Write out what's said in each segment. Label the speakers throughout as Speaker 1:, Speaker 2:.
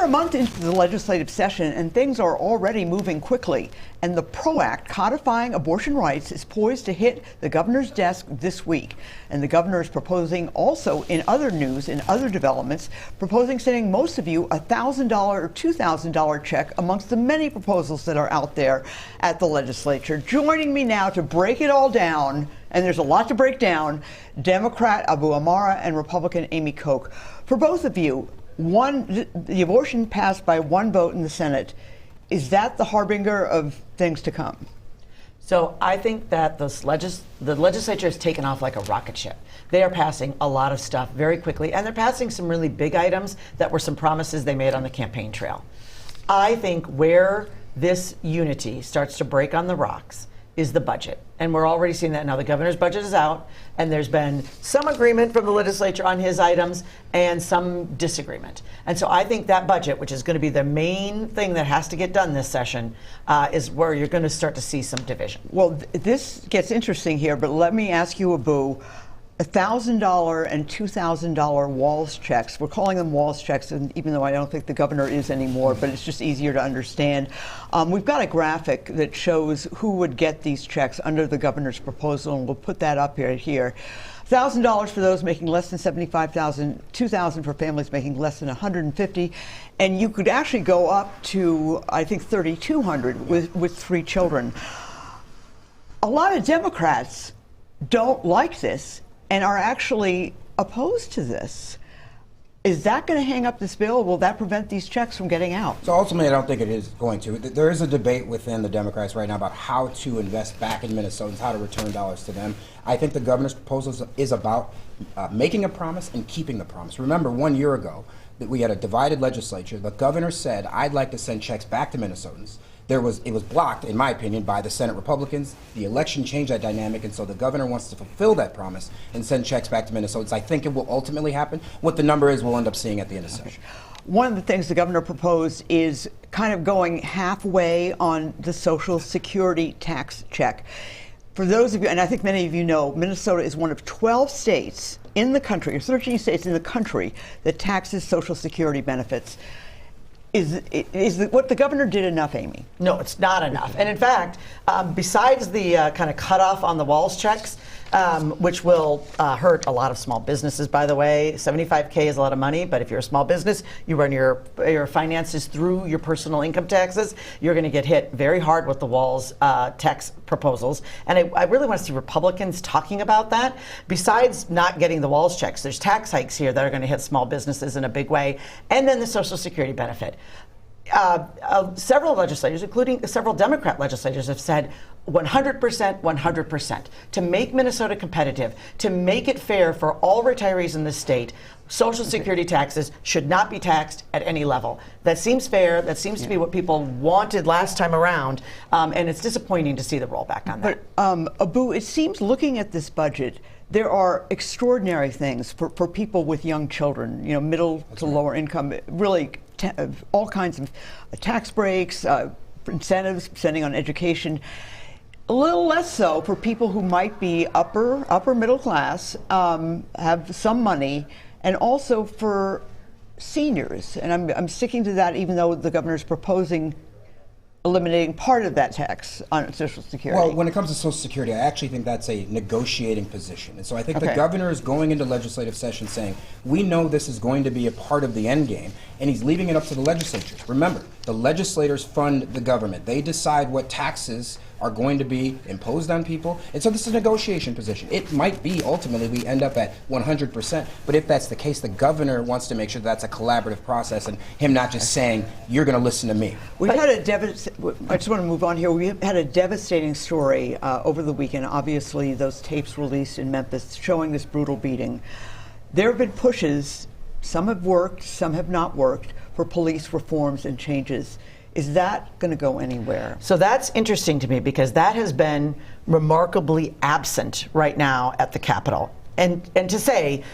Speaker 1: We're a month into the legislative session, and things are already moving quickly. And the PRO Act codifying abortion rights is poised to hit the governor's desk this week. And the governor is proposing also, in other news, in other developments, proposing sending most of you a $1,000 or $2,000 check amongst the many proposals that are out there at the legislature. Joining me now to break it all down, and there's a lot to break down, Democrat Abou Amara and Republican Amy Koch. For both of you, the abortion passed by one vote in the Senate. Is that the harbinger of things to come?
Speaker 2: So I think that the legislature has taken off like a rocket ship. They are passing a lot of stuff very quickly, and they're passing some really big items that were some promises they made on the campaign trail. I think where this unity starts to break on the rocks is the budget. And we're already seeing that now. The governor's budget is out, and there's been some agreement from the legislature on his items and some disagreement. And so I think that budget, which is going to be the main thing that has to get done this session, is where you're going to start to see some division.
Speaker 1: Well, this gets interesting here, but let me ask you, Abou, $1,000 and $2,000 Walz checks. We're calling them Walz checks, and even though I don't think the governor is anymore, but it's just easier to understand. We've got a graphic that shows who would get these checks under the governor's proposal, and we'll put that up here. $1,000 for those making less than $75,000, $2,000 for families making less than $150,000, and you could actually go up to, I think, $3,200 with 3 children. A lot of Democrats don't like this and are actually opposed to this. Is that going to hang up this bill? Will that prevent these checks from getting out?
Speaker 3: So ultimately, I don't think it is going to. There is a debate within the Democrats right now about how to invest back in Minnesotans, how to return dollars to them. I think the governor's proposal is about making a promise and keeping the promise. Remember, 1 year ago, that we had a divided legislature. The governor said, I'd like to send checks back to Minnesotans. It was blocked, in my opinion, by the Senate Republicans. The election changed that dynamic, and so the governor wants to fulfill that promise and send checks back to Minnesotans. I think it will ultimately happen. What the number is, we'll end up seeing at the end of the session.
Speaker 1: One of the things the governor proposed is kind of going halfway on the Social Security tax check. For those of you, and I think many of you know, Minnesota is one of 12 states in the country, or 13 states in the country, that taxes Social Security benefits. Is what the governor did enough, Amy?
Speaker 2: No, it's not enough. And in fact, besides the kind of cutoff on the Walz checks, which will hurt a lot of small businesses, by the way. $75K is a lot of money, but if you're a small business, you run your finances through your personal income taxes, you're going to get hit very hard with the Walz tax proposals. And I really want to see Republicans talking about that. Besides not getting the Walz checks, there's tax hikes here that are going to hit small businesses in a big way, and then the Social Security benefit. Several legislators, including several Democrat legislators, have said 100%, 100%. To make Minnesota competitive, to make it fair for all retirees in the state, Social Security taxes should not be taxed at any level. That seems fair. That seems to be what people wanted last time around, and it's disappointing to see the rollback on that.
Speaker 1: But Abou, it seems, looking at this budget, there are extraordinary things for people with young children, middle to lower income, really all kinds of tax breaks, incentives, spending on education. A little less so for people who might be upper middle class, have some money, and also for seniors. And I'm sticking to that, even though the governor's proposing eliminating part of that tax on Social Security.
Speaker 3: Well, when it comes to Social Security, I actually think that's a negotiating position. And so I think the governor is going into legislative session saying, we know this is going to be a part of the end game, and he's leaving it up to the legislatures. Remember, the legislators fund the government. They decide what taxes are going to be imposed on people. And so this is a negotiation position. It might be ultimately we end up at 100%, but if that's the case, the governor wants to make sure that's a collaborative process and him not just saying, you're going to listen to me.
Speaker 1: We've had I just want to move on here. We had a devastating story over the weekend. Obviously, those tapes released in Memphis showing this brutal beating. There have been pushes, some have worked, some have not worked, for police reforms and changes. Is that going to go anywhere?
Speaker 2: So that's interesting to me because that has been remarkably absent right now at the Capitol. And to say,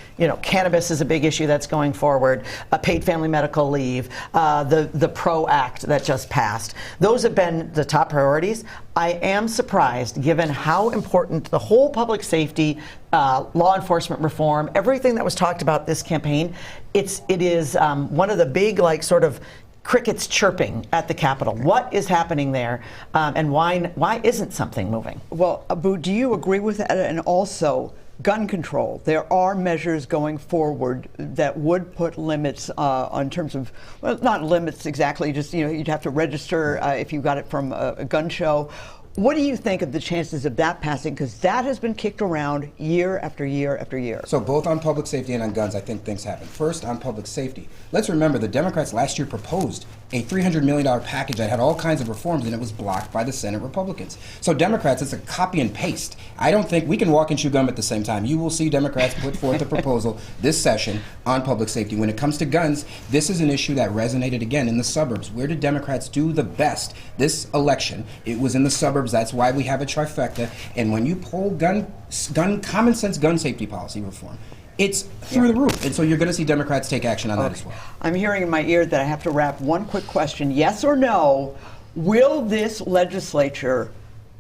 Speaker 2: cannabis is a big issue that's going forward, paid family medical leave, the PRO Act that just passed. Those have been the top priorities. I am surprised, given how important the whole public safety, law enforcement reform, everything that was talked about this campaign, it is one of the big, sort of crickets chirping at the Capitol. What is happening there, and why isn't something moving?
Speaker 1: Well, Abou, do you agree with that? And also, gun control. There are measures going forward that would put limits on terms of, well, not limits exactly, just, you'd have to register if you got it from a gun show. What do you think of the chances of that passing? Because that has been kicked around year after year after year.
Speaker 3: So both on public safety and on guns, I think things happen. First, on public safety. Let's remember the Democrats last year proposed a $300 million package that had all kinds of reforms, and it was blocked by the Senate Republicans. So Democrats, it's a copy and paste. I don't think we can walk and chew gum at the same time. You will see Democrats put forth a proposal this session on public safety. When it comes to guns, this is an issue that resonated again in the suburbs. Where did Democrats do the best this election? It was in the suburbs. That's why we have a trifecta. And when you poll common sense gun safety policy reform, it's through the roof. And so you're going to see Democrats take action on that as well.
Speaker 1: I'm hearing in my ear that I have to wrap one quick question. Yes or no, will this legislature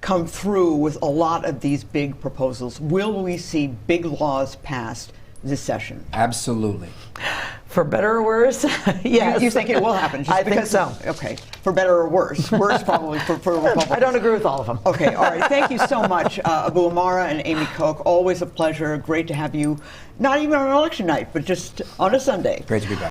Speaker 1: come through with a lot of these big proposals? Will we see big laws passed this session?
Speaker 3: Absolutely.
Speaker 2: For better or worse, yes.
Speaker 1: You think it will happen? Just
Speaker 2: I think so.
Speaker 1: Okay. For better or worse? Worse probably for Republicans.
Speaker 2: I don't agree with all of them.
Speaker 1: Okay. All right. Thank you so much, Abou Amara and Amy Koch. Always a pleasure. Great to have you, not even on election night, but just on a Sunday.
Speaker 3: Great to be back.